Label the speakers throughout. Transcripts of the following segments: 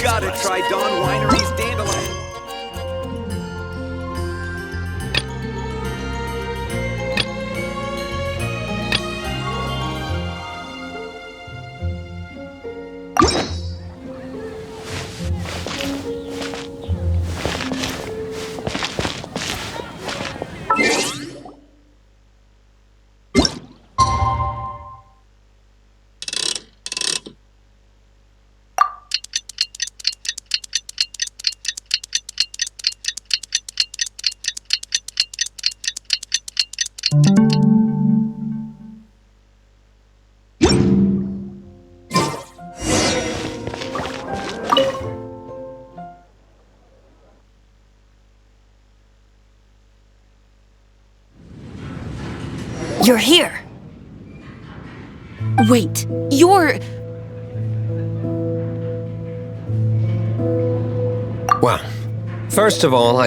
Speaker 1: Gotta try Dawn Winery's dandelion.
Speaker 2: You're here.
Speaker 3: Wait, you're...
Speaker 4: Well, first of all,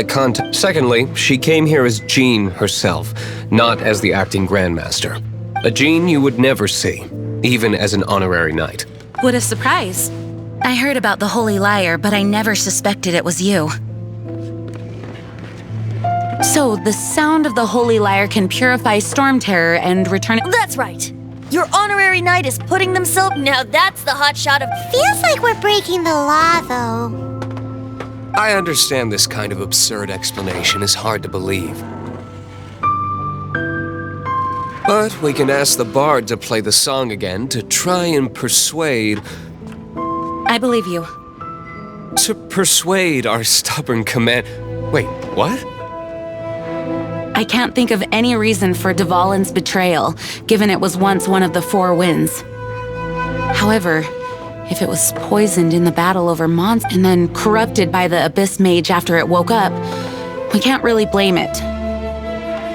Speaker 4: Secondly, she came here as Jean herself, not as the acting Grandmaster. A Jean you would never see, even as an honorary knight.
Speaker 3: What a surprise. I heard about the Holy Liar, but I never suspected it was you. So, the sound of the Holy Liar can purify Storm Terror and return it—
Speaker 2: That's right. Your honorary knight is putting themselves— Now that's the hot shot of—
Speaker 5: Feels like we're breaking the law, though.
Speaker 4: I understand this kind of absurd explanation is hard to believe. But we can ask the bard to play the song again to try and persuade—
Speaker 3: I believe you.
Speaker 4: To persuade our stubborn command— Wait, what?
Speaker 3: I can't think of any reason for Dvalin's betrayal, given it was once one of the Four Winds. However, if it was poisoned in the battle over Mons and then corrupted by the Abyss Mage after it woke up, we can't really blame it.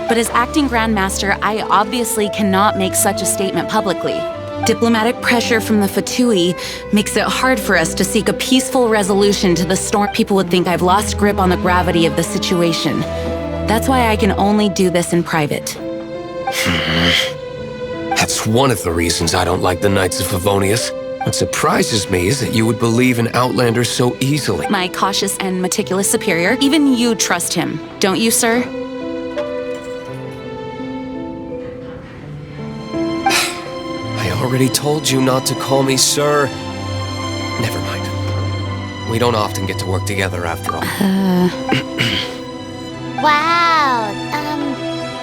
Speaker 3: But as acting Grandmaster, I obviously cannot make such a statement publicly. Diplomatic pressure from the Fatui makes it hard for us to seek a peaceful resolution to the storm. People would think I've lost grip on the gravity of the situation. That's why I can only do this in private.
Speaker 4: That's one of the reasons I don't like the Knights of Favonius. What surprises me is that you would believe in Outlanders so easily.
Speaker 3: My cautious and meticulous superior, even you trust him, don't you, sir?
Speaker 4: I already told you not to call me sir. Never mind. We don't often get to work together after all.
Speaker 5: Wow,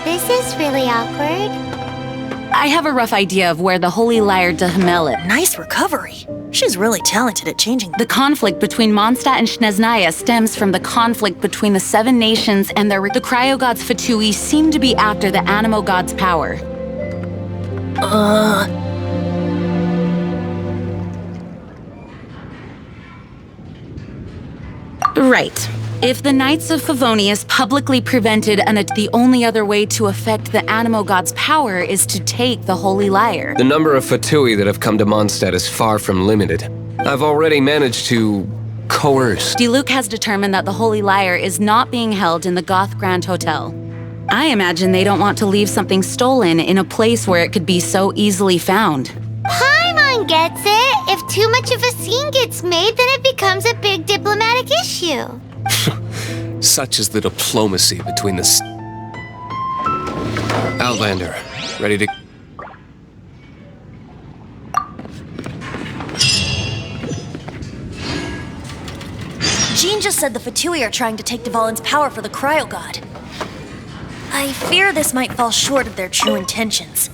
Speaker 5: this is really awkward.
Speaker 3: I have a rough idea of where the Holy Liar de Himmel is.
Speaker 2: Nice recovery. She's really talented at changing.
Speaker 3: The conflict between Mondstadt and Snezhnaya stems from the conflict between the Seven Nations and the Cryogods Fatui seem to be after the Animo God's power. Right. If the Knights of Favonius publicly prevented the only other way to affect the Animo God's power is to take the Holy Liar.
Speaker 4: The number of Fatui that have come to Mondstadt is far from limited. I've already managed to coerce.
Speaker 3: Diluc has determined that the Holy Liar is not being held in the Goth Grand Hotel. I imagine they don't want to leave something stolen in a place where it could be so easily found.
Speaker 5: Paimon gets it. If too much of a scene gets made, then it becomes a big diplomatic issue.
Speaker 4: Such is the diplomacy between the Outlander, ready to...
Speaker 2: Jean just said the Fatui are trying to take Dvalin's power for the Cryogod. I fear this might fall short of their true intentions.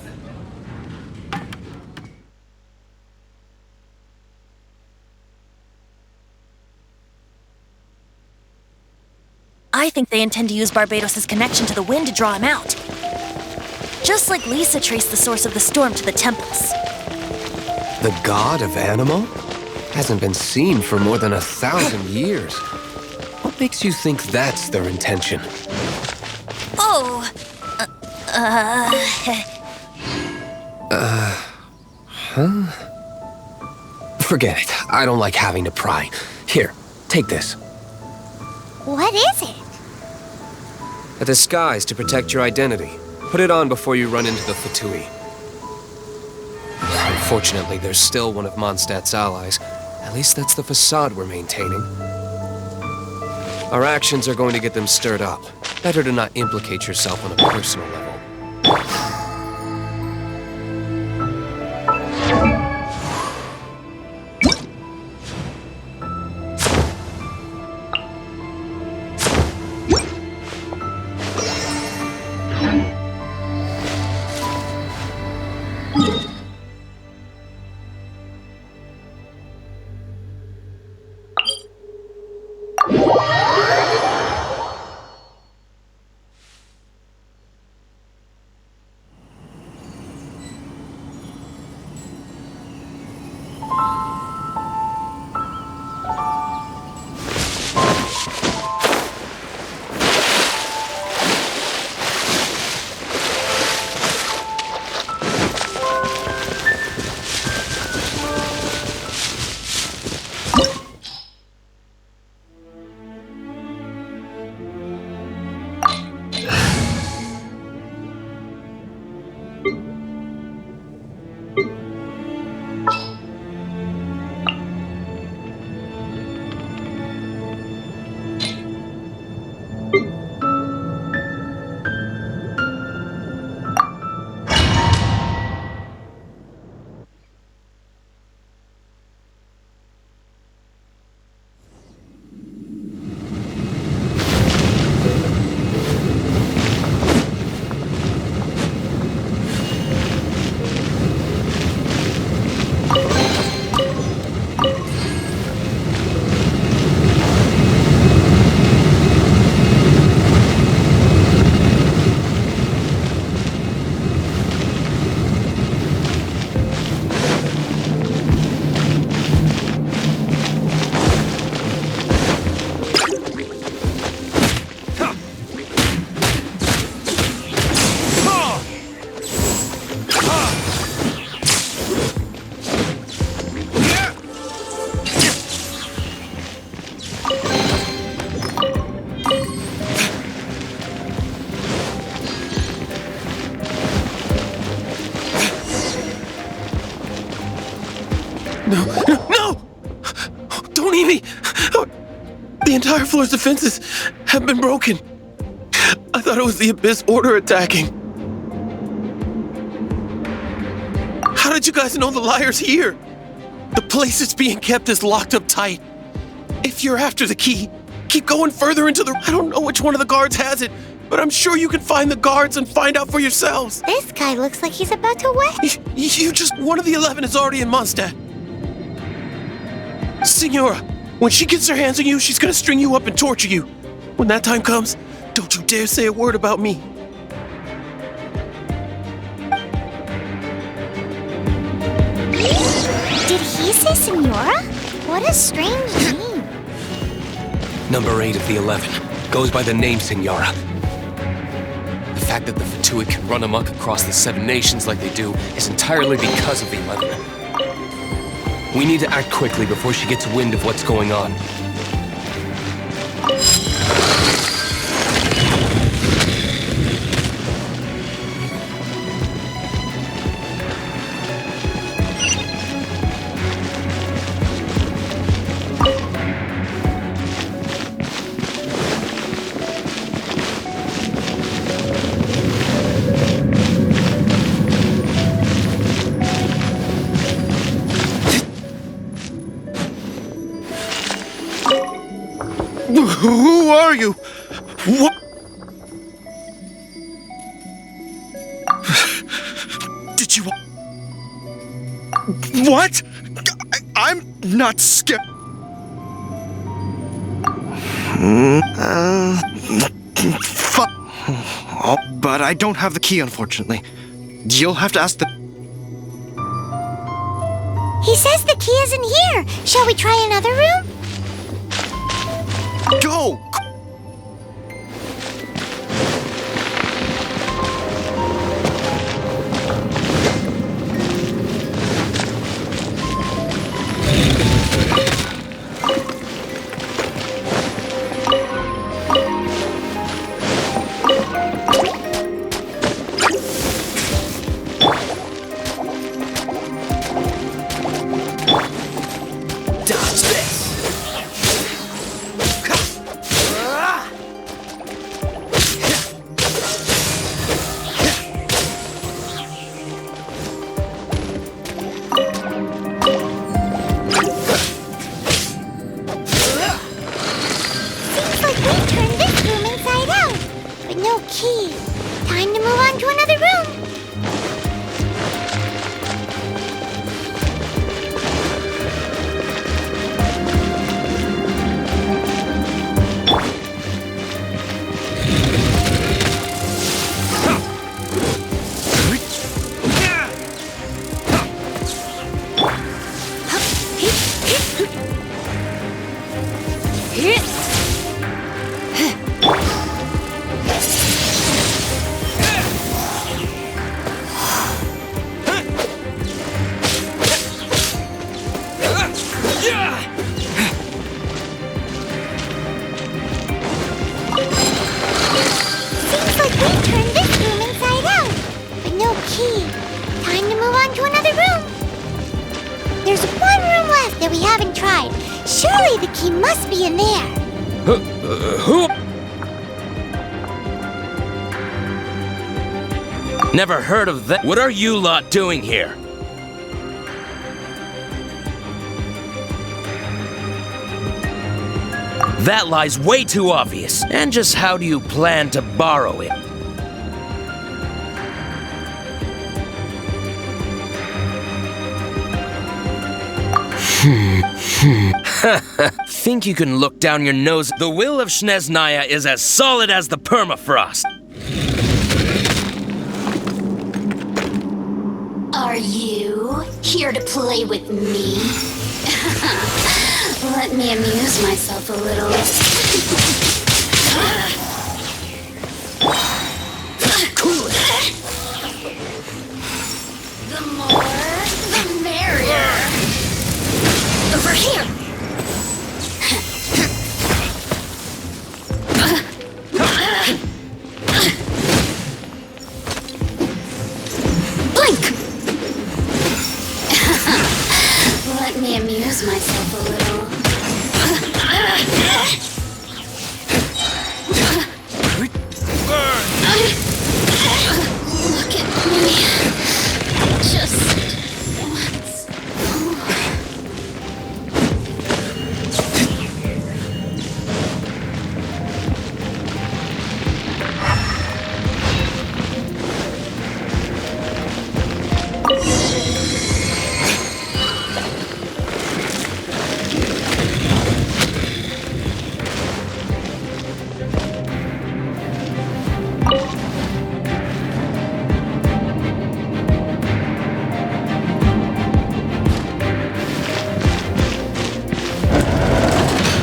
Speaker 2: I think they intend to use Barbados' connection to the wind to draw him out. Just like Lisa traced the source of the storm to the temples.
Speaker 4: The god of Animo? Hasn't been seen for more than 1,000 years. What makes you think that's their intention?
Speaker 2: Oh,
Speaker 4: Forget it. I don't like having to pry. Here, take this.
Speaker 5: What is it?
Speaker 4: A disguise to protect your identity. Put it on before you run into the Fatui. Unfortunately, there's still one of Mondstadt's allies, At least that's the facade we're maintaining. Our actions are going to get them stirred up. Better to not implicate yourself on a personal level.
Speaker 6: No! Don't eat me! The entire floor's defenses have been broken. I thought it was the Abyss Order attacking. How did you guys know the liar's here? The place it's being kept is locked up tight. If you're after the key, keep going further into the... I don't know which one of the guards has it, but I'm sure you can find the guards and find out for yourselves.
Speaker 5: This guy looks like he's about to wet.
Speaker 6: You just... One of the 11 is already in Mondstadt. Signora, when she gets her hands on you, she's gonna string you up and torture you. When that time comes, don't you dare say a word about me.
Speaker 5: Did he say Signora? What a strange name.
Speaker 4: Number 8 of the 11 goes by the name Signora. The fact that the Fatui can run amok across the 7 nations like they do is entirely because of the 11. We need to act quickly before she gets wind of what's going on.
Speaker 6: Who are you? What? Did you... What? I'm not scared. But I don't have the key, unfortunately. You'll have to ask the...
Speaker 5: He says the key isn't here. Shall we try another room?
Speaker 6: Go!
Speaker 7: Dodge this!
Speaker 5: Seems like we turned this room inside out, but no key. Time to move on to another room. Seems like we turned this room inside out, but no key. Time to move on to another room. There's one room left that we haven't tried. Surely the key must be in there.
Speaker 7: Never heard of that. What are you lot doing here? That lie's way too obvious. And just how do you plan to borrow it? Think you can look down your nose? The will of Snezhnaya is as solid as the permafrost.
Speaker 8: Are you here to play with me? Let me amuse myself a little. Cool. The more, the merrier. Over here. Blink. Let me amuse myself a little. Look at me. Just once.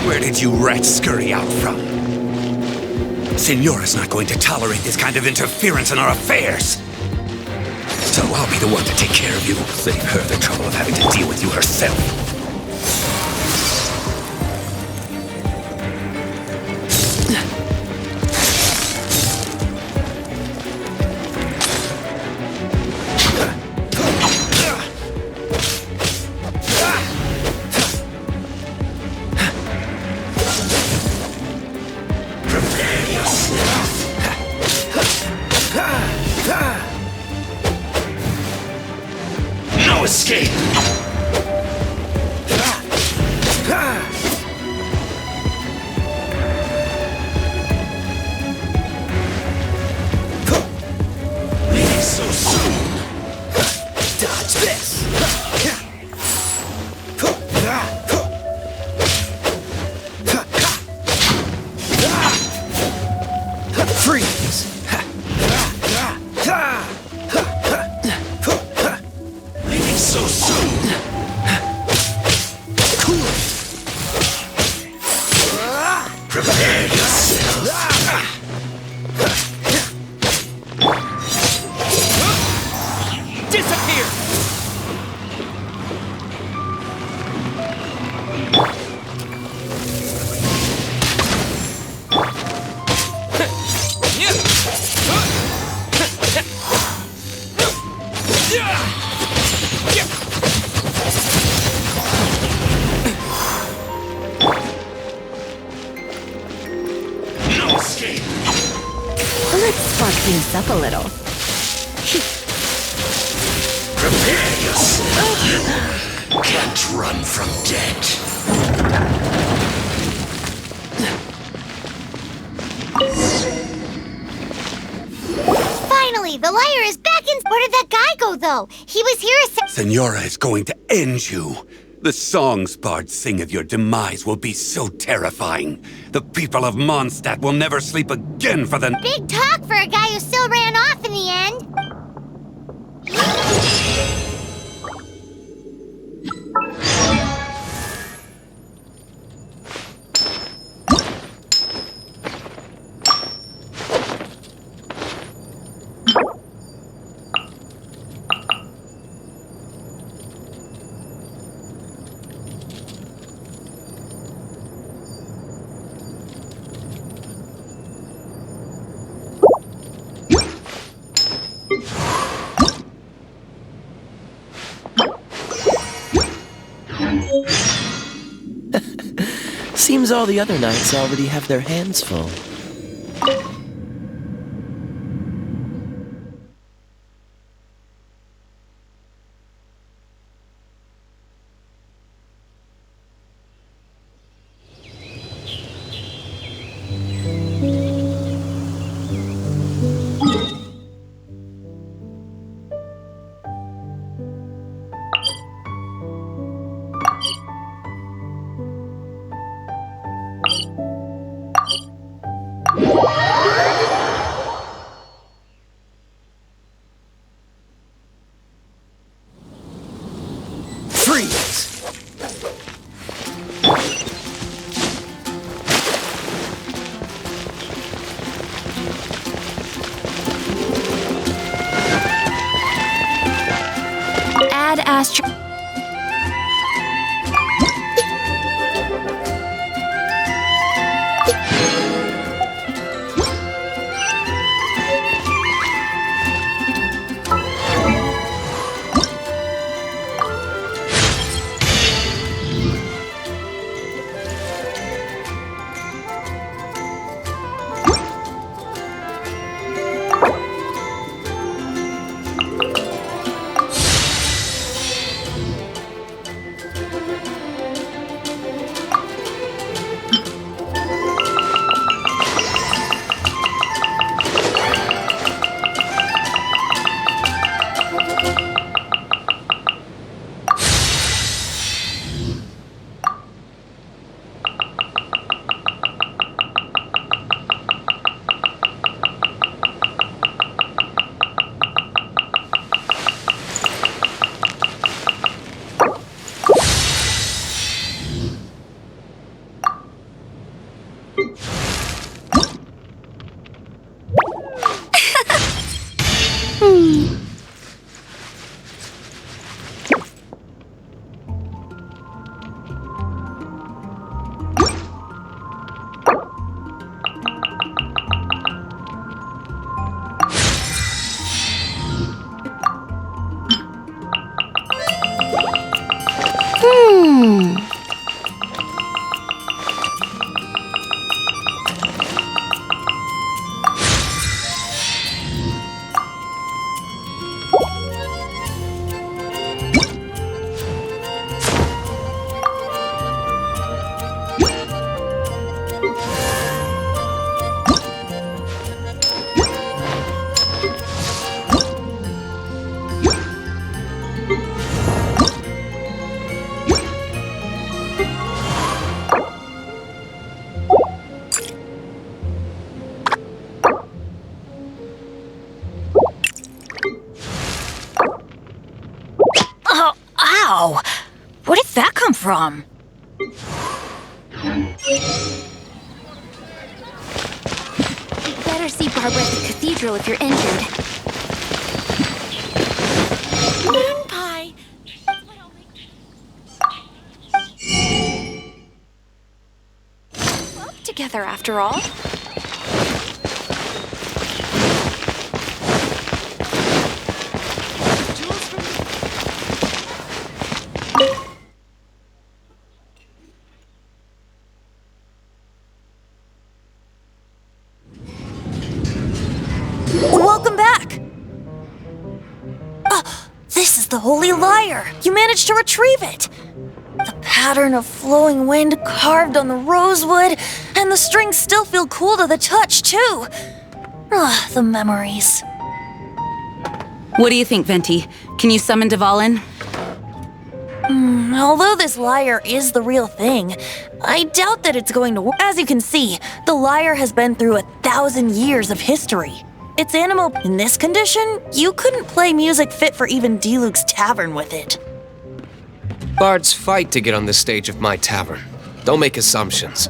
Speaker 1: Where did you rats scurry out from? Senora's not going to tolerate this kind of interference in our affairs. So I'll be the one to take care of you. Save her the trouble of having to deal with you herself. No escape!
Speaker 3: things up a little.
Speaker 1: Prepare yourself. Can't run from death.
Speaker 5: Finally, the liar is back in. Where did that guy go, though? He was here a
Speaker 1: Senora is going to end you. The songs bards sing of your demise will be so terrifying. The people of Mondstadt will never sleep again for the...
Speaker 5: big talk for a guy who still ran off in the end.
Speaker 9: Seems all the other knights already have their hands full.
Speaker 2: Add Astro.
Speaker 10: Ow! Where did that come from?
Speaker 5: You'd better see Barbara at the cathedral if you're injured. Moon pie!
Speaker 10: Well, together after all.
Speaker 2: What? the Holy Lyre! You managed to retrieve it! The pattern of flowing wind carved on the rosewood, and the strings still feel cool to the touch, too! Ah, the memories.
Speaker 3: What do you think, Venti? Can you summon Dvalin?
Speaker 2: Although this lyre is the real thing, I doubt that it's going to work. As you can see, the lyre has been through 1,000 years of history. Its animal in this condition, you couldn't play music fit for even Diluc's tavern with it.
Speaker 4: Bards fight to get on the stage of my tavern. Don't make assumptions.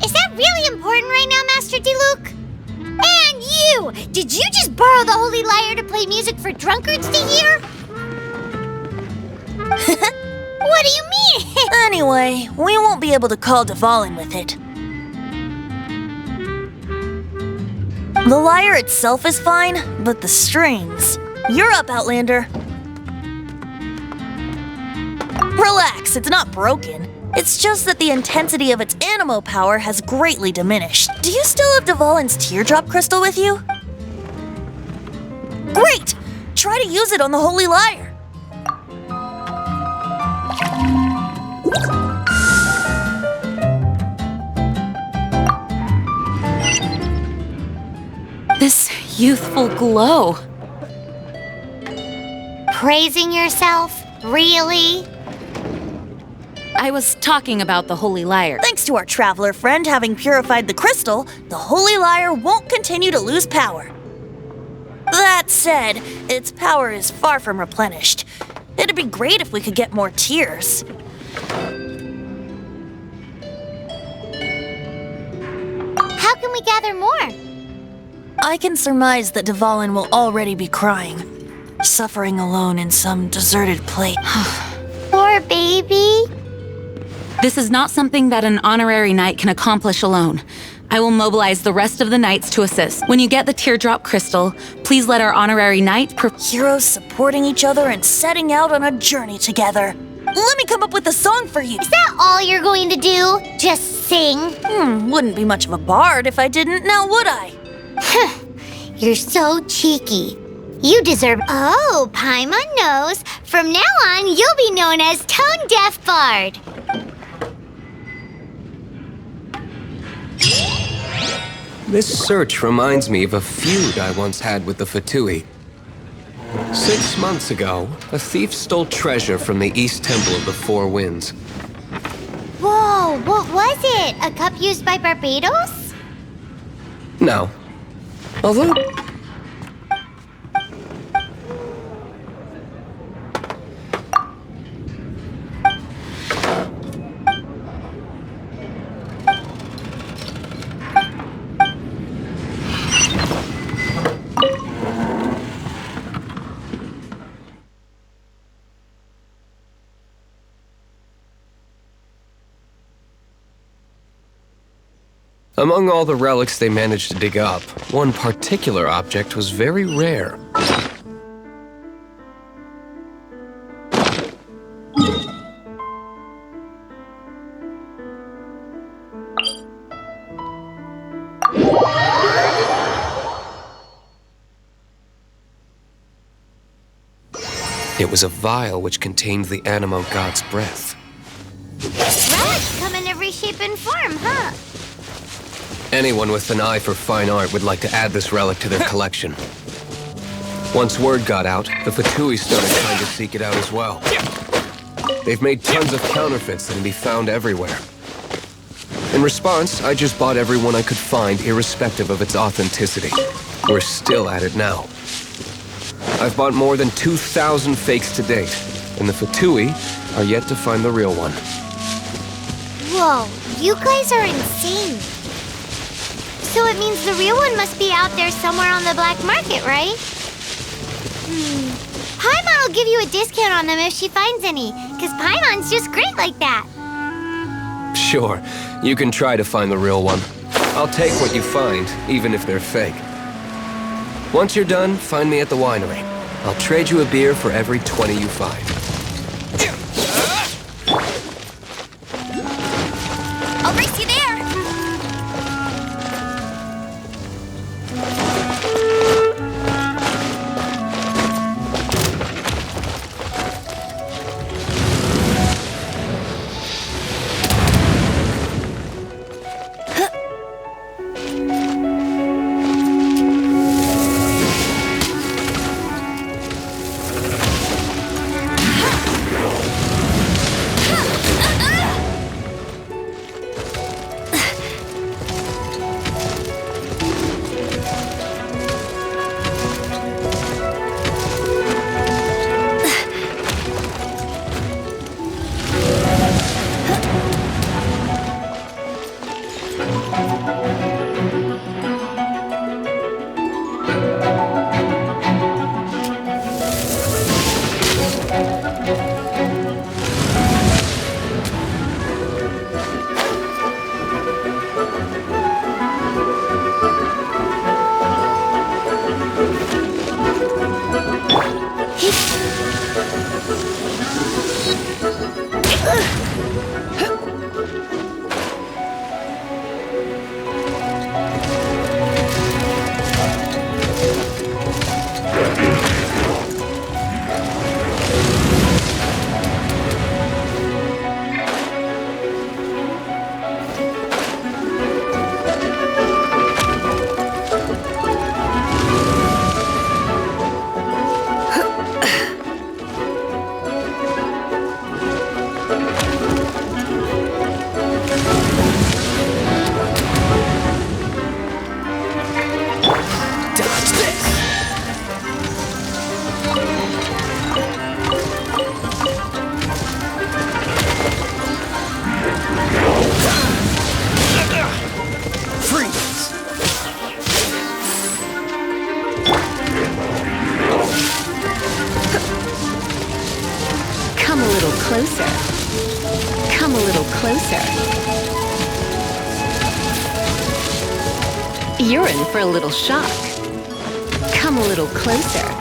Speaker 5: Is that really important right now, Master Diluc? And you! Did you just borrow the Holy Lyre to play music for drunkards to hear? What do you mean?
Speaker 2: Anyway, we won't be able to call Dvalin with it. The lyre itself is fine, but the strings... You're up, Outlander. Relax, it's not broken. It's just that the intensity of its animo power has greatly diminished. Do you still have Dvalin's teardrop crystal with you? Great! Try to use it on the Holy Lyre.
Speaker 3: This youthful glow.
Speaker 5: Praising yourself? Really?
Speaker 3: I was talking about the Holy Lyre.
Speaker 2: Thanks to our traveler friend having purified the crystal, the Holy Lyre won't continue to lose power. That said, its power is far from replenished. It'd be great if we could get more tears.
Speaker 5: How can we gather more?
Speaker 2: I can surmise that Dvalin will already be crying, suffering alone in some deserted place.
Speaker 5: Poor baby.
Speaker 3: This is not something that an honorary knight can accomplish alone. I will mobilize the rest of the knights to assist. When you get the teardrop crystal, please let our honorary knight
Speaker 2: Heroes supporting each other and setting out on a journey together. Let me come up with a song for you.
Speaker 5: Is that all you're going to do? Just sing?
Speaker 2: Wouldn't be much of a bard if I didn't, now would I?
Speaker 5: You're so cheeky. You deserve... Oh, Paimon knows. From now on, you'll be known as Tone Deaf Bard.
Speaker 4: This search reminds me of a feud I once had with the Fatui. 6 months ago, a thief stole treasure from the East Temple of the Four Winds.
Speaker 5: Whoa, what was it? A cup used by Barbados?
Speaker 4: No. Although... Among all the relics they managed to dig up, one particular object was very rare. It was a vial which contained the Animo God's breath.
Speaker 5: Relics come in every shape and form, huh?
Speaker 4: Anyone with an eye for fine art would like to add this relic to their collection. Once word got out, the Fatui started trying to seek it out as well. They've made tons of counterfeits that can be found everywhere. In response, I just bought every one I could find, irrespective of its authenticity. We're still at it now. I've bought more than 2,000 fakes to date, and the Fatui are yet to find the real one.
Speaker 5: Whoa, you guys are insane. So it means the real one must be out there somewhere on the black market, right? Paimon will give you a discount on them if she finds any, because Paimon's just great like that.
Speaker 4: Sure, you can try to find the real one. I'll take what you find, even if they're fake. Once you're done, find me at the winery. I'll trade you a beer for every 20 you find.
Speaker 2: I'll race you there!
Speaker 3: Come a little closer. Come a little closer. You're in for a little shock. Come a little closer.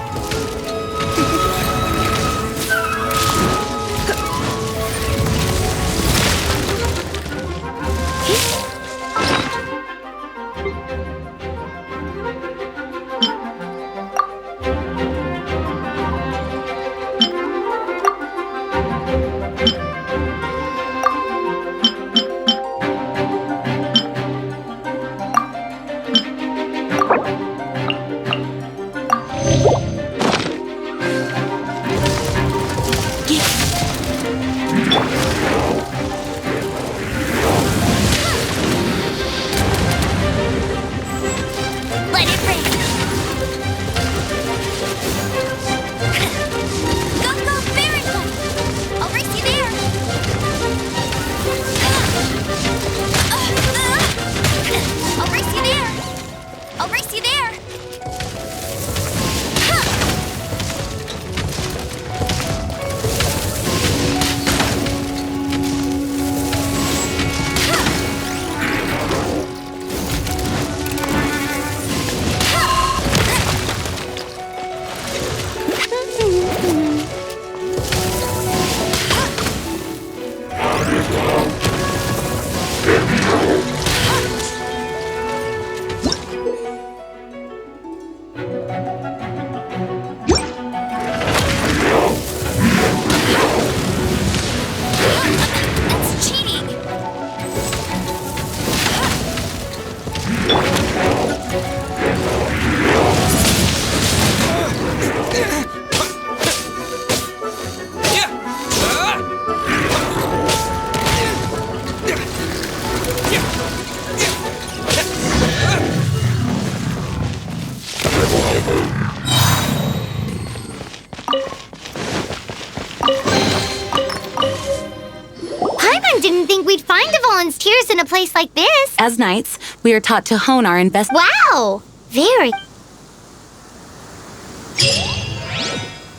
Speaker 5: Didn't think we'd find the volunteers in a place like this.
Speaker 3: As knights, we are taught to hone our
Speaker 5: Wow! Very.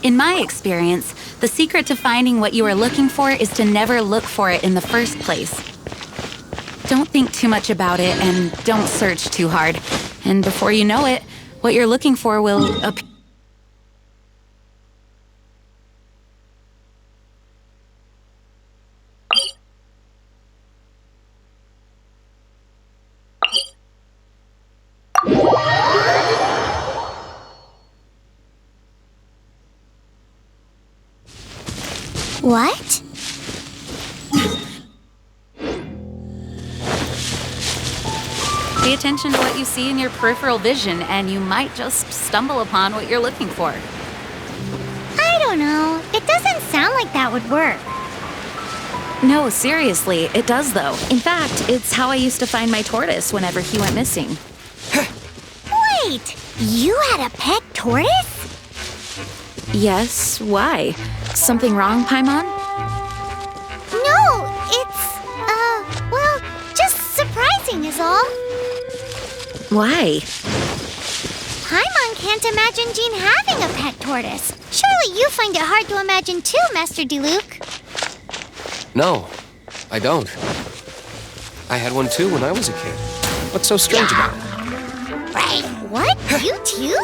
Speaker 3: In my experience, the secret to finding what you are looking for is to never look for it in the first place. Don't think too much about it and don't search too hard. And before you know it, what you're looking for will appear.
Speaker 5: What?
Speaker 3: Pay attention to what you see in your peripheral vision, and you might just stumble upon what you're looking for.
Speaker 5: I don't know. It doesn't sound like that would work.
Speaker 3: No, seriously, it does though. In fact, it's how I used to find my tortoise whenever he went missing.
Speaker 5: Wait! You had a pet tortoise?
Speaker 3: Yes, why? Something wrong, Paimon?
Speaker 5: No, it's, well, just surprising is all.
Speaker 3: Why?
Speaker 5: Paimon can't imagine Jean having a pet tortoise. Surely you find it hard to imagine too, Master Diluc.
Speaker 4: No, I don't. I had one too when I was a kid. What's so strange about it?
Speaker 5: Right, what? You too?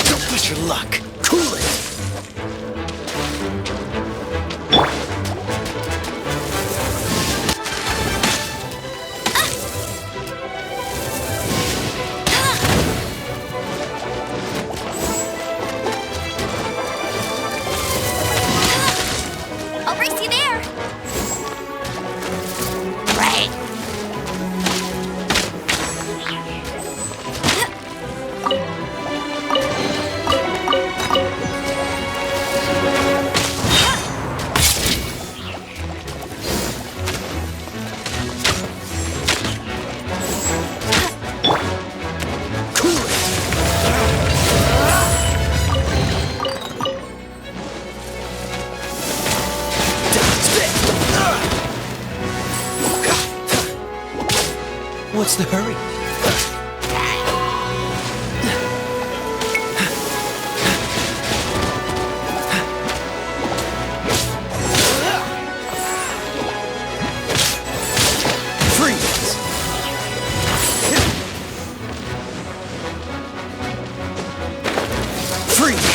Speaker 9: Don't push your luck. Cool it.
Speaker 5: I'll race you there. Right.
Speaker 9: What's the hurry? Freeze! Freeze!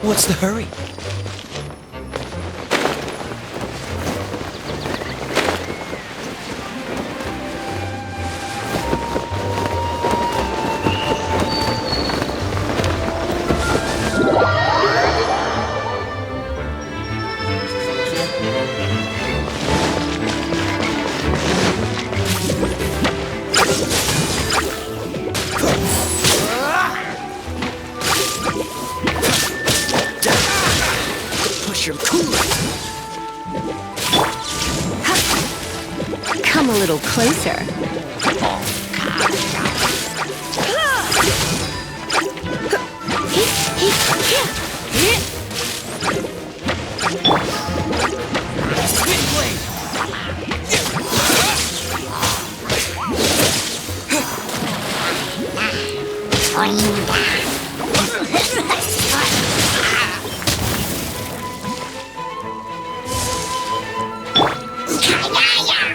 Speaker 9: What's the hurry? Push your cooler.
Speaker 3: Come a little closer.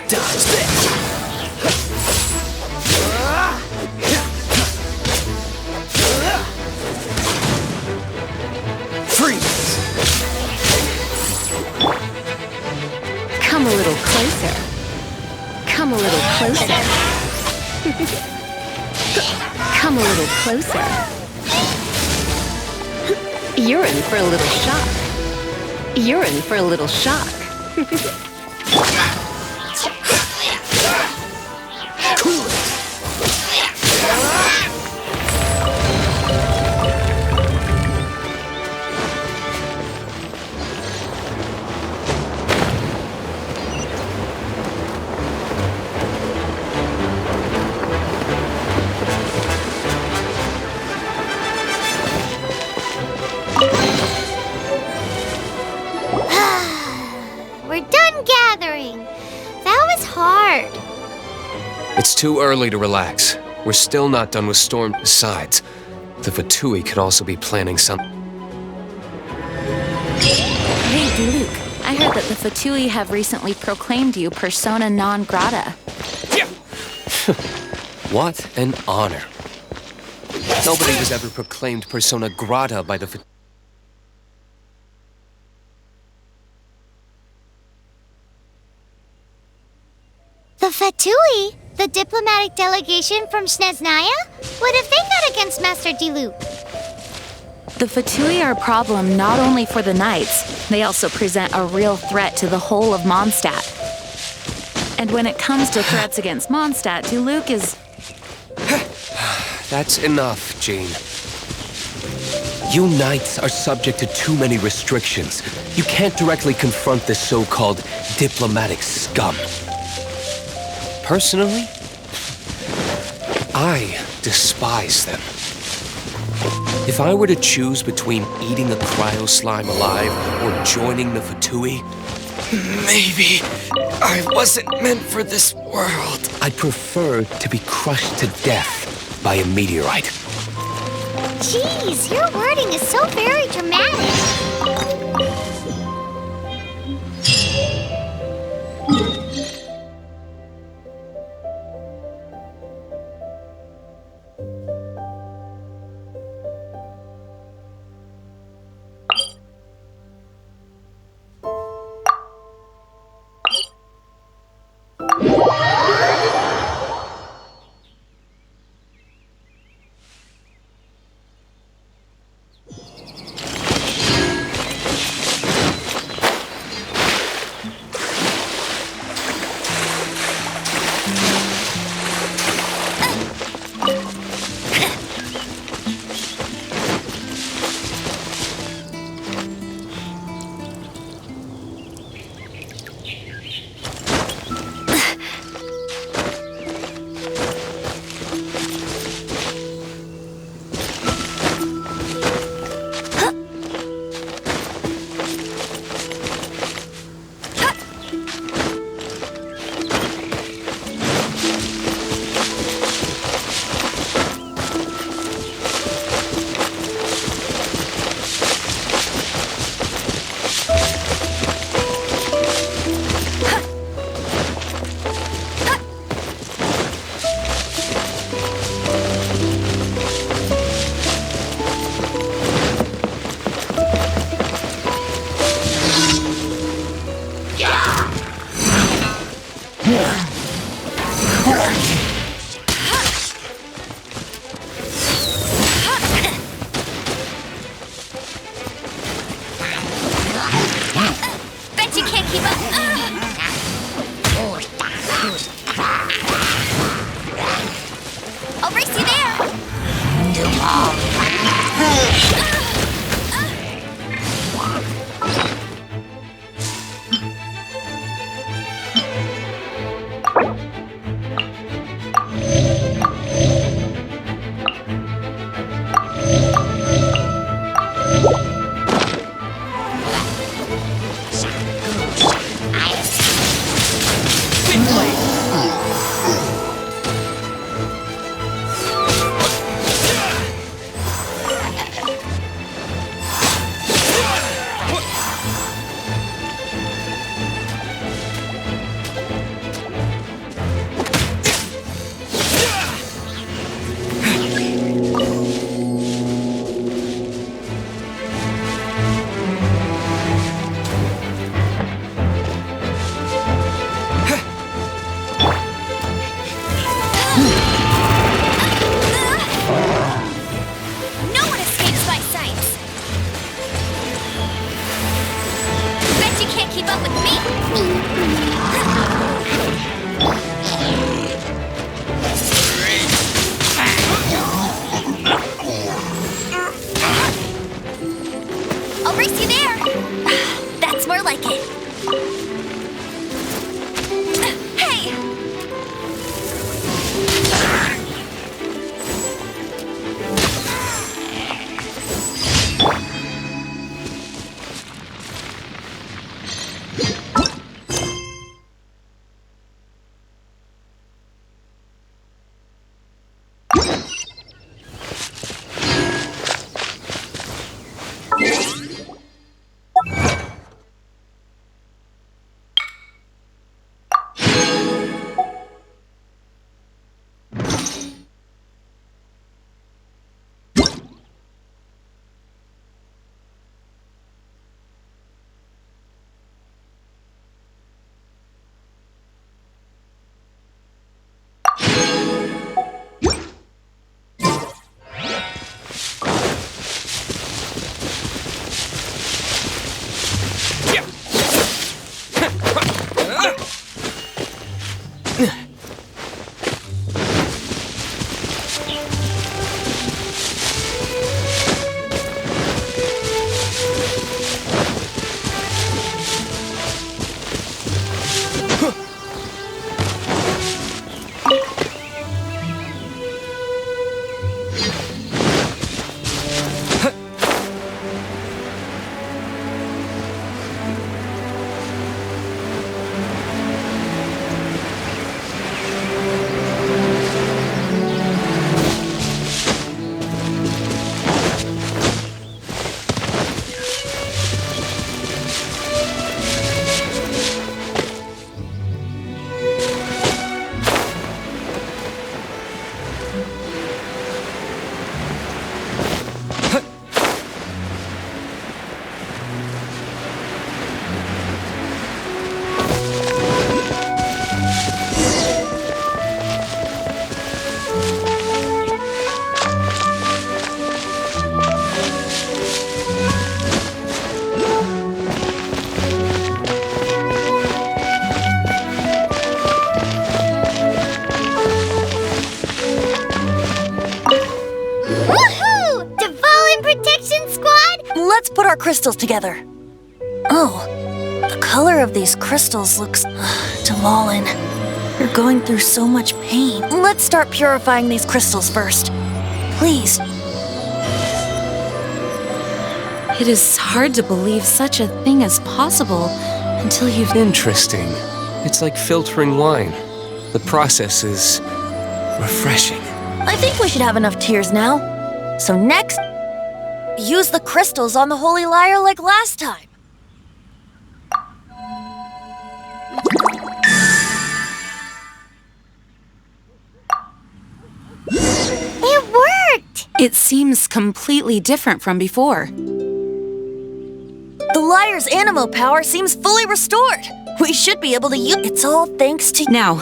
Speaker 9: Dodge this. Freeze.
Speaker 3: Come a little closer. Come a little closer. Come a little closer. You're in for a little shock. You're in for a little shock.
Speaker 5: We're done gathering. That was hard.
Speaker 4: It's too early to relax. We're still not done with Storm. Besides, the Fatui could also be planning something.
Speaker 3: Hey, Luke. I heard that the Fatui have recently proclaimed you persona non grata.
Speaker 4: What an honor. Nobody was ever proclaimed persona grata by the...
Speaker 5: The Fatui? The diplomatic delegation from Snezhnaya? What have they got against Master Diluc?
Speaker 3: The Fatui are a problem not only for the Knights, they also present a real threat to the whole of Mondstadt. And when it comes to threats against Mondstadt, Diluc is...
Speaker 4: That's enough, Jean. You Knights are subject to too many restrictions. You can't directly confront this so-called diplomatic scum. Personally, I despise them. If I were to choose between eating a cryo slime alive or joining the Fatui,
Speaker 9: Maybe I wasn't meant for this world.
Speaker 4: I'd prefer to be crushed to death by a meteorite.
Speaker 5: Jeez, your wording is so very dramatic.
Speaker 2: crystals together. Oh, the color of these crystals looks... Dvalin, you're going through so much pain. Let's start purifying these crystals first. Please.
Speaker 3: It is hard to believe such a thing is possible until you've...
Speaker 4: Interesting. It's like filtering wine. The process is refreshing.
Speaker 2: I think we should have enough tears now. So next, use the crystals on the Holy Lyre like last time.
Speaker 5: It worked!
Speaker 3: It seems completely different from before.
Speaker 2: The Lyre's animo power seems fully restored. We should be able to use... It's all thanks to...
Speaker 3: Now,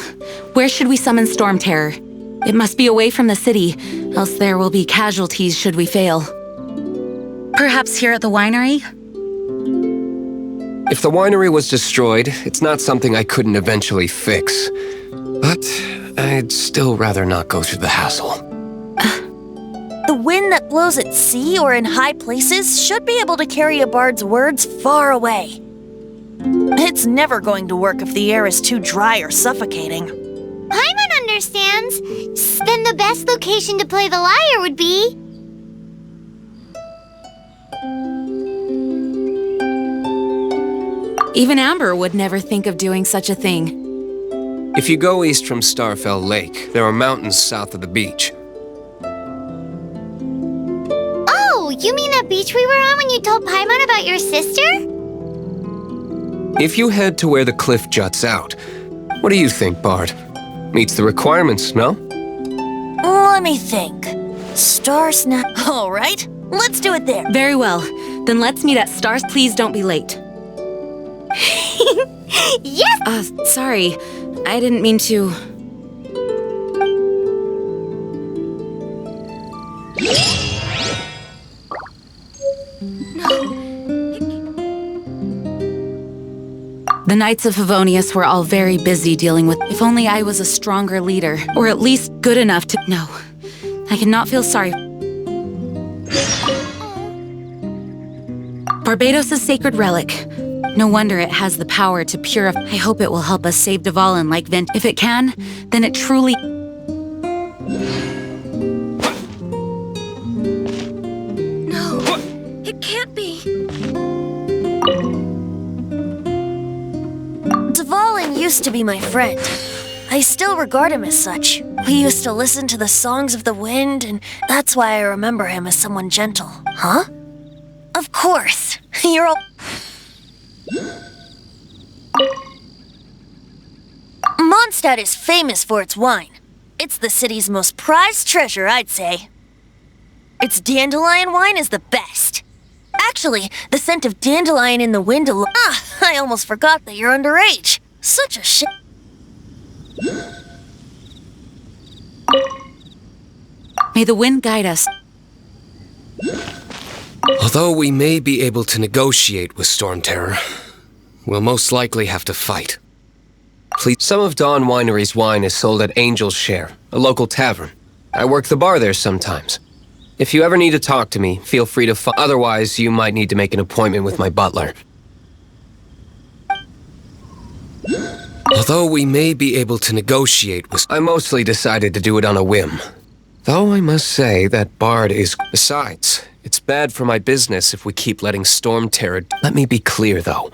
Speaker 3: where should we summon Storm Terror? It must be away from the city, else there will be casualties should we fail. Perhaps here at the winery?
Speaker 4: If the winery was destroyed, it's not something I couldn't eventually fix. But I'd still rather not go through the hassle.
Speaker 2: The wind that blows at sea or in high places should be able to carry a bard's words far away. It's never going to work if the air is too dry or suffocating.
Speaker 5: Paimon understands. Then the best location to play the lyre would be...
Speaker 3: Even Amber would never think of doing such a thing.
Speaker 4: If you go east from Starfell Lake, there are mountains south of the beach.
Speaker 5: Oh, you mean that beach we were on when you told Paimon about your sister?
Speaker 4: If you head to where the cliff juts out, what do you think, Bard? Meets the requirements, no?
Speaker 2: Let me think. Star Snap... All right, let's do it there.
Speaker 3: Very well. Then let's meet at Stars. Please don't be late.
Speaker 5: Yes!
Speaker 3: Sorry. I didn't mean to... The Knights of Favonius were all very busy dealing with... If only I was a stronger leader, or at least good enough to... No, I cannot feel sorry. Barbados' sacred relic. No wonder it has the power to purify. I hope it will help us save Dvalin like Vent. If it can, then it truly...
Speaker 10: No, it can't be.
Speaker 2: Dvalin used to be my friend. I still regard him as such. We used to listen to the songs of the wind, and that's why I remember him as someone gentle. Huh? Of course. You're all... Mondstadt is famous for its wine. It's the city's most prized treasure, I'd say. Its dandelion wine is the best. Actually, the scent of dandelion in the wind alone... I almost forgot that you're underage. Such a shit.
Speaker 3: May the wind guide us.
Speaker 4: Although we may be able to negotiate with Storm Terror, we'll most likely have to fight. Please. Some of Dawn Winery's wine is sold at Angel's Share, a local tavern. I work the bar there sometimes. If you ever need to talk to me, feel free to otherwise, you might need to make an appointment with my butler. Although we may be able to negotiate with... I mostly decided to do it on a whim. Though I must say that Bard is... Besides, it's bad for my business if we keep letting Storm Terror... Let me be clear, though.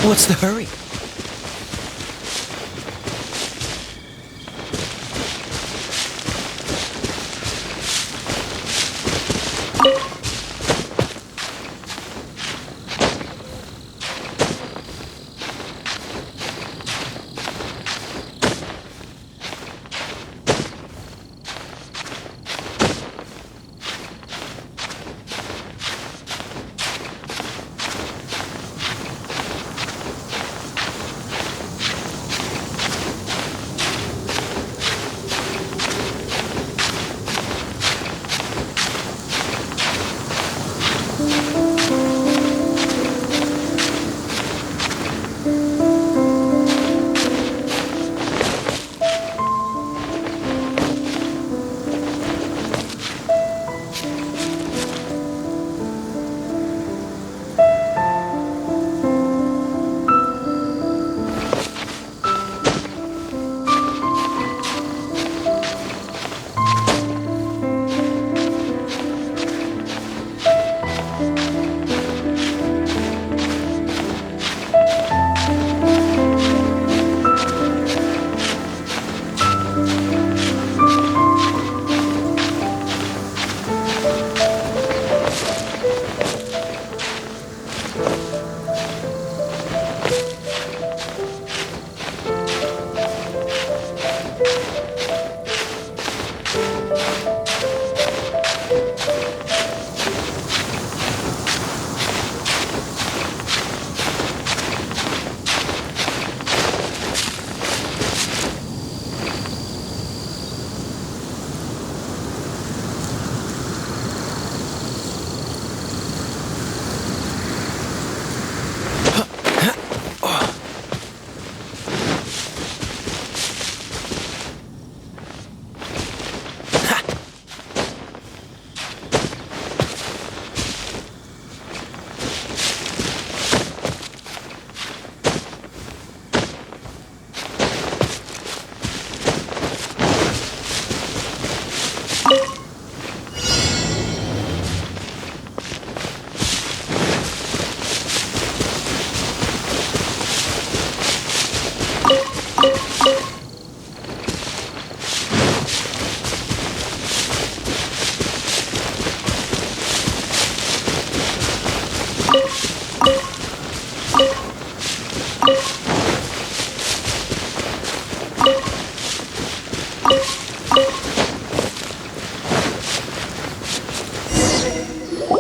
Speaker 7: What's the hurry?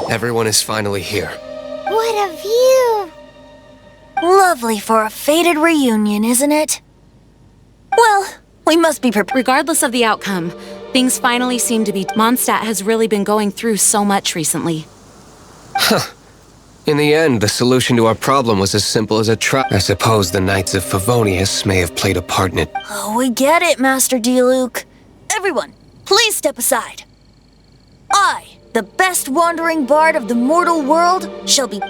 Speaker 4: Everyone is finally here.
Speaker 5: What a view!
Speaker 2: Lovely for a fated reunion, isn't it? Well, we must be prepared.
Speaker 3: Regardless of the outcome, things finally seem to be. Mondstadt has really been going through so much recently.
Speaker 4: In the end, the solution to our problem was as simple as a I suppose the Knights of Favonius may have played a part in it.
Speaker 2: Oh, we get it, Master Diluc. Everyone, please step aside. I, the best wandering bard of the mortal world, shall be...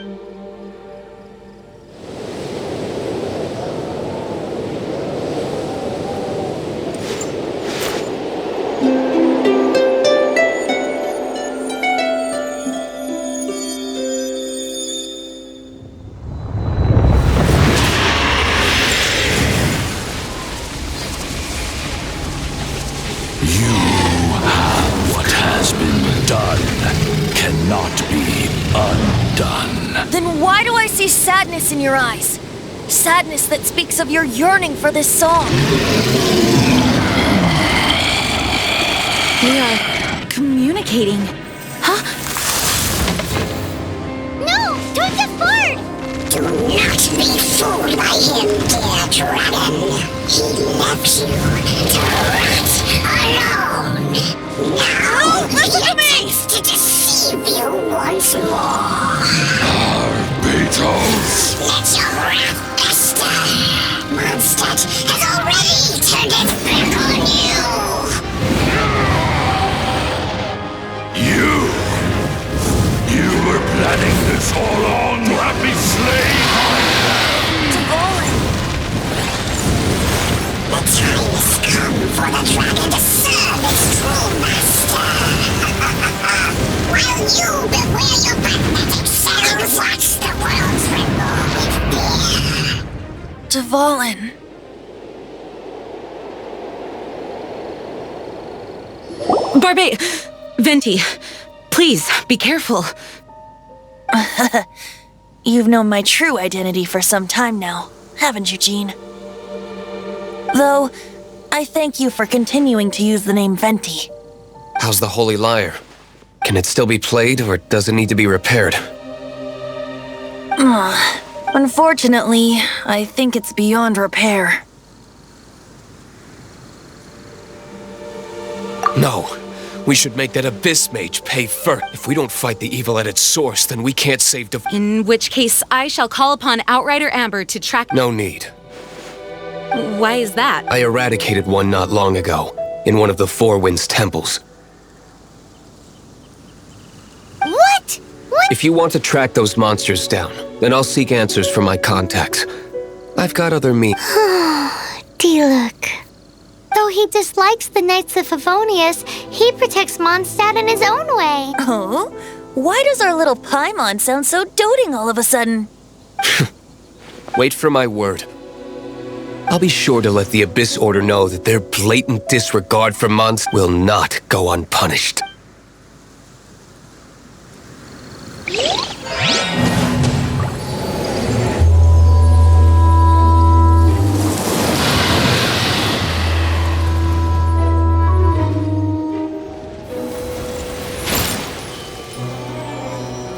Speaker 1: Cannot be undone.
Speaker 2: Then why do I see sadness in your eyes? Sadness that speaks of your yearning for this song.
Speaker 3: We are communicating. Huh?
Speaker 5: No! Don't get bored!
Speaker 8: Do not be fooled by him, dear dragon. He left you to rot alone. Now
Speaker 2: listen to me!
Speaker 8: to deceive you once more.
Speaker 1: Beatles!
Speaker 8: Let your wrath fester. Mondstadt has already turned its back on you.
Speaker 1: You were planning this all on to have me slain.
Speaker 8: The time has come for the dragon to serve its true master. While you beware your magnetic shadows, watch the world tremble with fear.
Speaker 2: Dvalin.
Speaker 3: Venti, please, be careful.
Speaker 2: You've known my true identity for some time now, haven't you, Jean? Though, I thank you for continuing to use the name Venti.
Speaker 4: How's the Holy Lyre? Can it still be played, or does it need to be repaired?
Speaker 2: Unfortunately, I think it's beyond repair.
Speaker 4: No. We should make that Abyss Mage pay first. If we don't fight the evil at its source, then we can't save
Speaker 3: In which case, I shall call upon Outrider Amber to track—
Speaker 4: No need.
Speaker 3: Why is that?
Speaker 4: I eradicated one not long ago, in one of the Four Winds temples.
Speaker 5: What? What?
Speaker 4: If you want to track those monsters down, then I'll seek answers from my contacts. I've got other
Speaker 5: Diluc. Though he dislikes the Knights of Favonius, he protects Mondstadt in his own way.
Speaker 2: Oh? Why does our little Paimon sound so doting all of a sudden?
Speaker 4: Wait for my word. I'll be sure to let the Abyss Order know that their blatant disregard for Mondstadt will not go unpunished.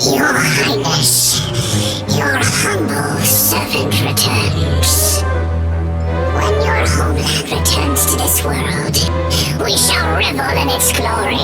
Speaker 8: Your Highness, your humble servant returns. When your homeland returns to this world, we shall revel in its glory.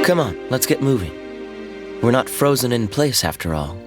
Speaker 11: Come on, let's get moving. We're not frozen in place after all.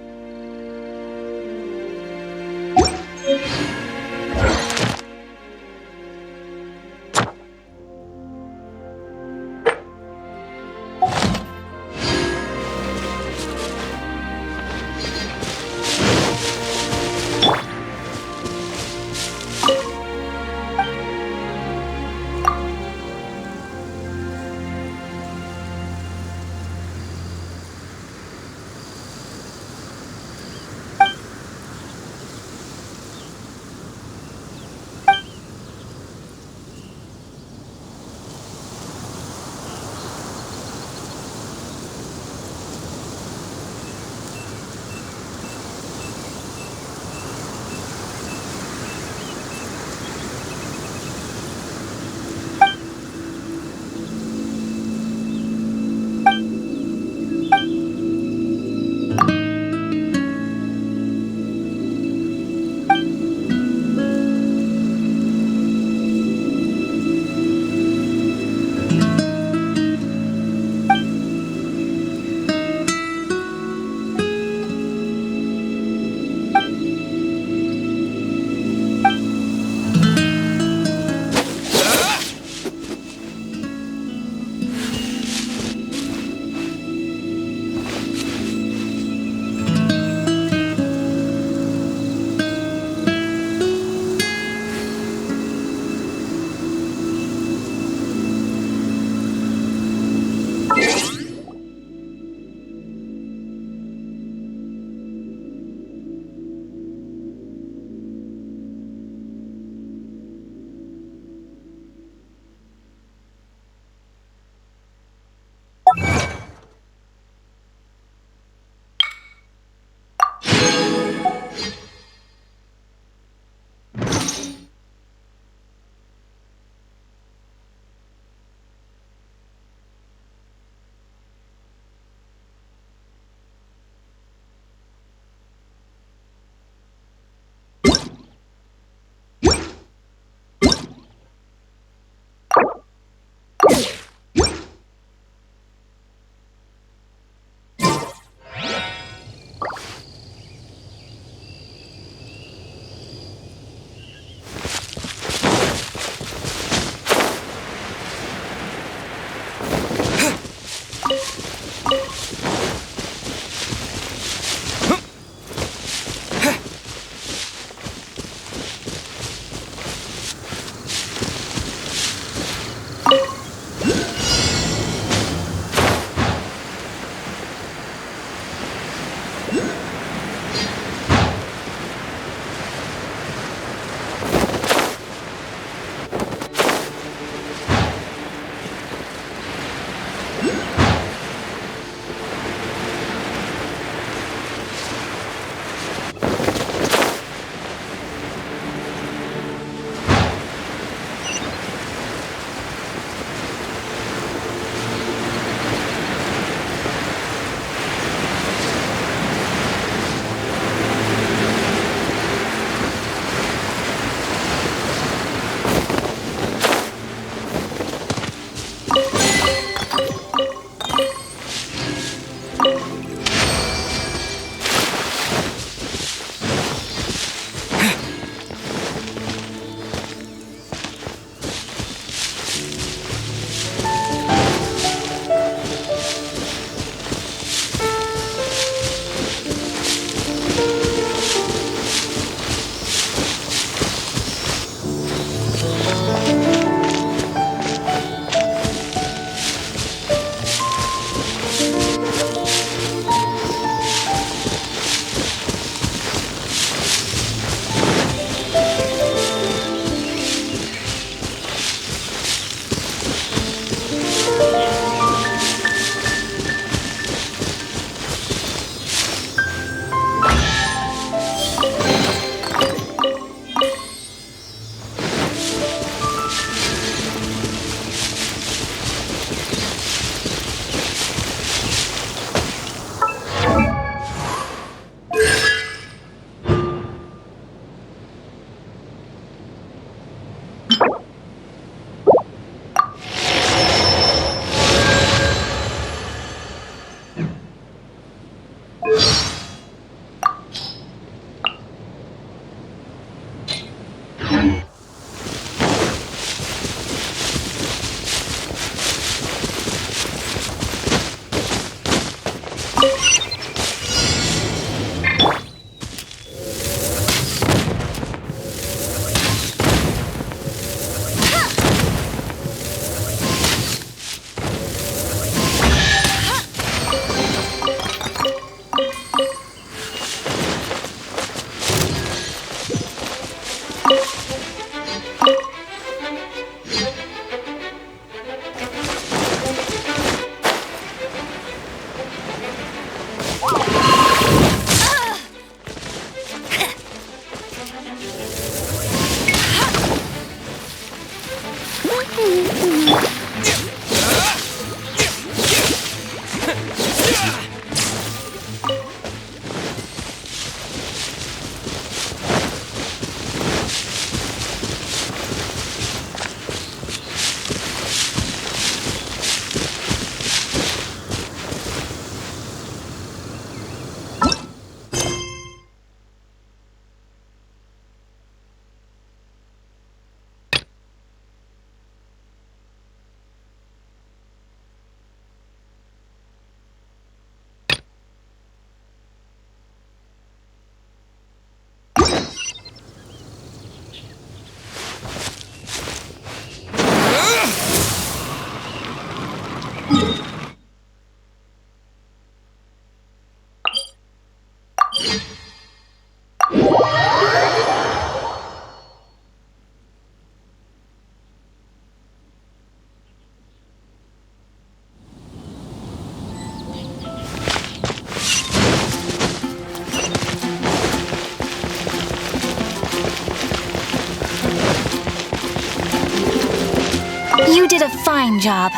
Speaker 10: You did a fine job.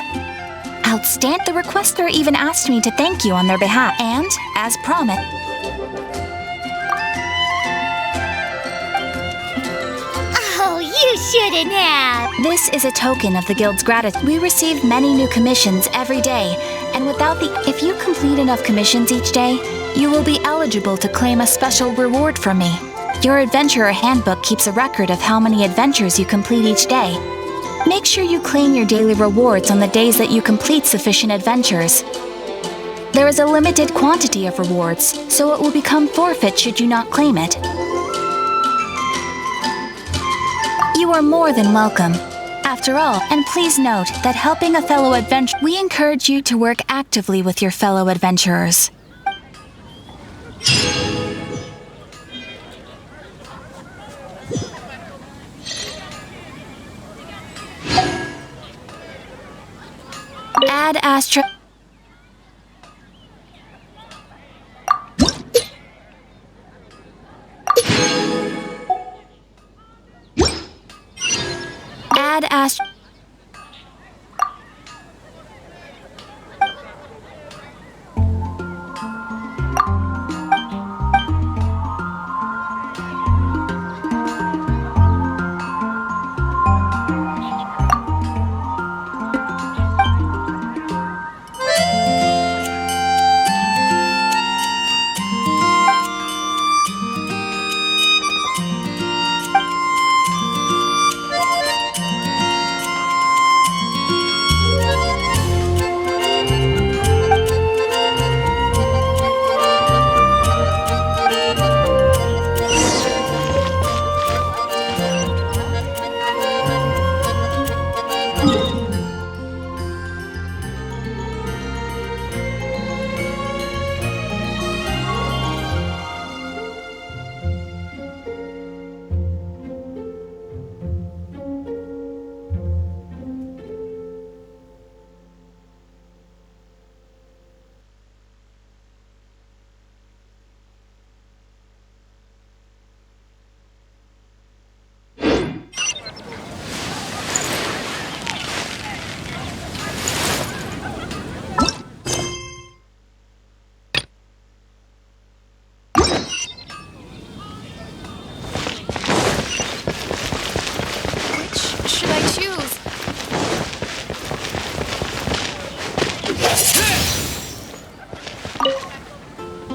Speaker 10: Outstanding. The requester even asked me to thank you on their behalf. And, as promised...
Speaker 5: Oh, you shouldn't have.
Speaker 10: This is a token of the Guild's gratitude. We receive many new commissions every day, and without the... If you complete enough commissions each day, you will be eligible to claim a special reward from me. Your Adventurer Handbook keeps a record of how many adventures you complete each day. Make sure you claim your daily rewards on the days that you complete sufficient adventures. There is a limited quantity of rewards, so it will become forfeit should you not claim it. You are more than welcome. After all, and please note that helping a fellow adventurer, we encourage you to work actively with your fellow adventurers. Ad Astra... Ad Astra...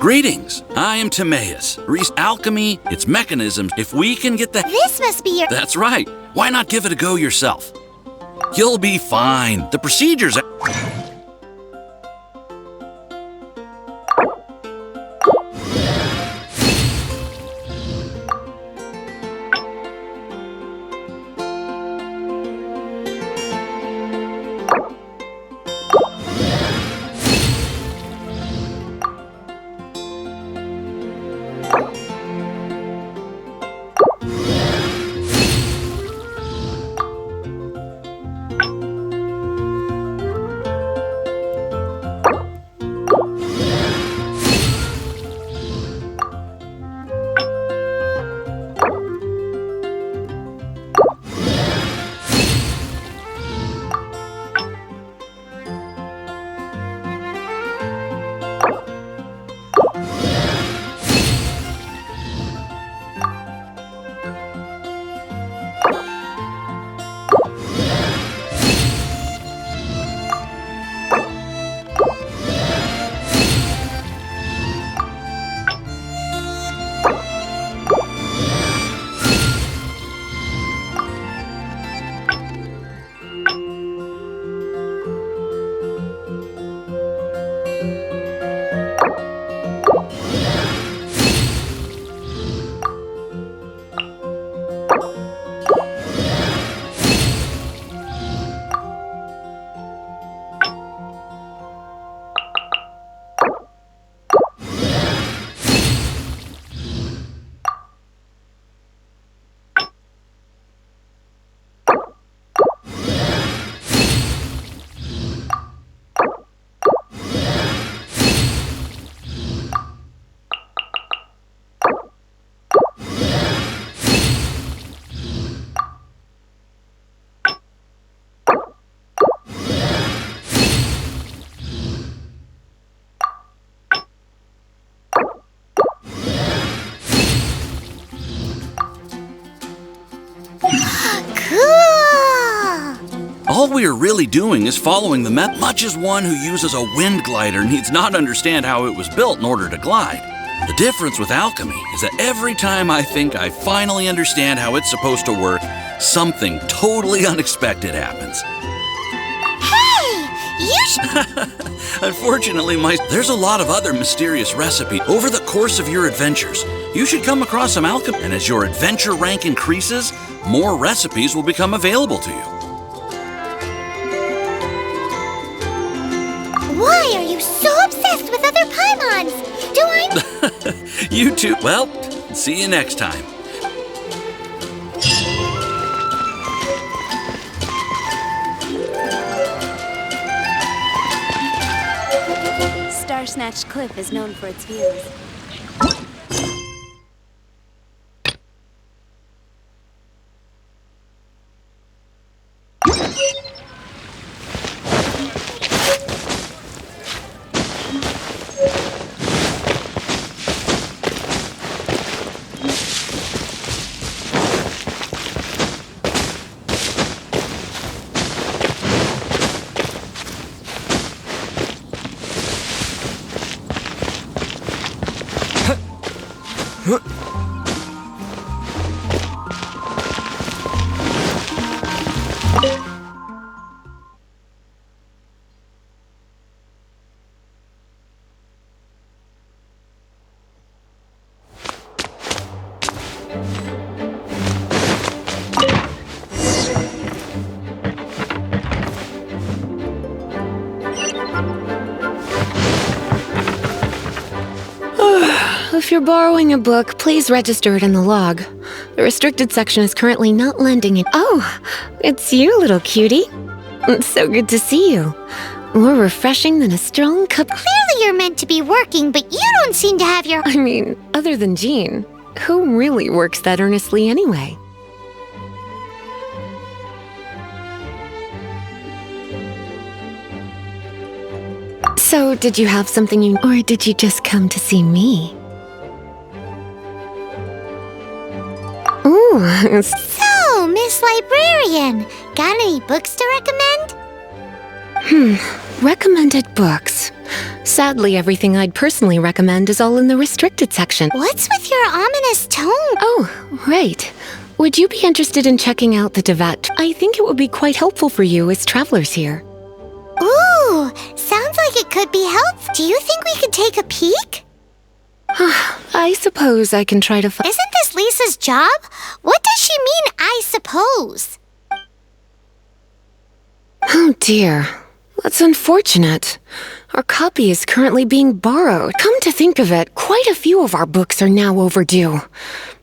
Speaker 12: Greetings, I am Timaeus. Alchemy, its mechanisms, if we can get the...
Speaker 5: This must be your...
Speaker 12: That's right. Why not give it a go yourself? You'll be fine. The procedures... All we are really doing is following the method, much as one who uses a wind glider needs not understand how it was built in order to glide. The difference with alchemy is that every time I think I finally understand how it's supposed to work, something totally unexpected happens.
Speaker 5: Hey! You should...
Speaker 12: Unfortunately, there's a lot of other mysterious recipes. Over the course of your adventures, you should come across some alchemy, and as your adventure rank increases, more recipes will become available to you.
Speaker 5: Why are you so obsessed with other Paimons? Do I?
Speaker 12: You too. Well, see you next time.
Speaker 13: Star Snatch Cliff is known for its views.
Speaker 14: If you're borrowing a book, please register it in the log. The restricted section is currently not lending it. Oh, it's you, little cutie. It's so good to see you. More refreshing than a strong cup.
Speaker 5: Clearly you're meant to be working, but you don't seem to have your...
Speaker 14: I mean, other than Jean, who really works that earnestly anyway? So, did you have something you... Or did you just come to see me? Ooh,
Speaker 5: So, Miss Librarian, got any books to recommend?
Speaker 14: Recommended books. Sadly, everything I'd personally recommend is all in the restricted section.
Speaker 5: What's with your ominous tone?
Speaker 14: Oh, right. Would you be interested in checking out the Devat? I think it would be quite helpful for you as travelers here.
Speaker 5: Ooh, sounds like it could be helpful. Do you think we could take a peek?
Speaker 14: I suppose I can try to find...
Speaker 5: Isn't this Lisa's job? What does she mean, I suppose?
Speaker 14: Oh dear. That's unfortunate. Our copy is currently being borrowed. Come to think of it, quite a few of our books are now overdue.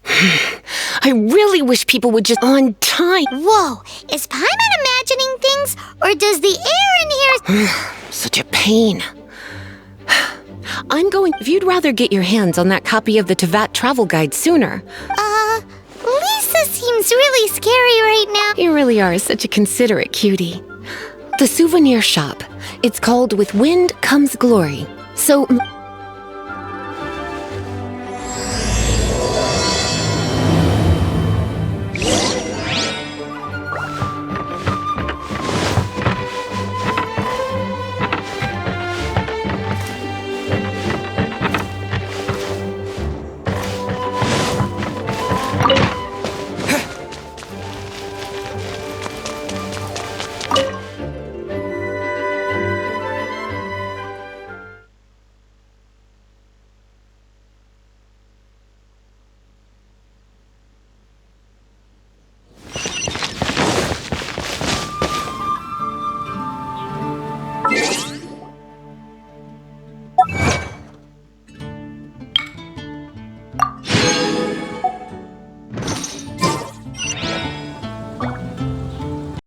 Speaker 14: I really wish people would just on time.
Speaker 5: Whoa, is Paimon imagining things, or does the air in here...
Speaker 14: Such a pain. I'm going... If you'd rather get your hands on that copy of the Tevat travel guide sooner...
Speaker 5: Lisa seems really scary right now.
Speaker 14: You really are such a considerate cutie. The souvenir shop. It's called With Wind Comes Glory. So...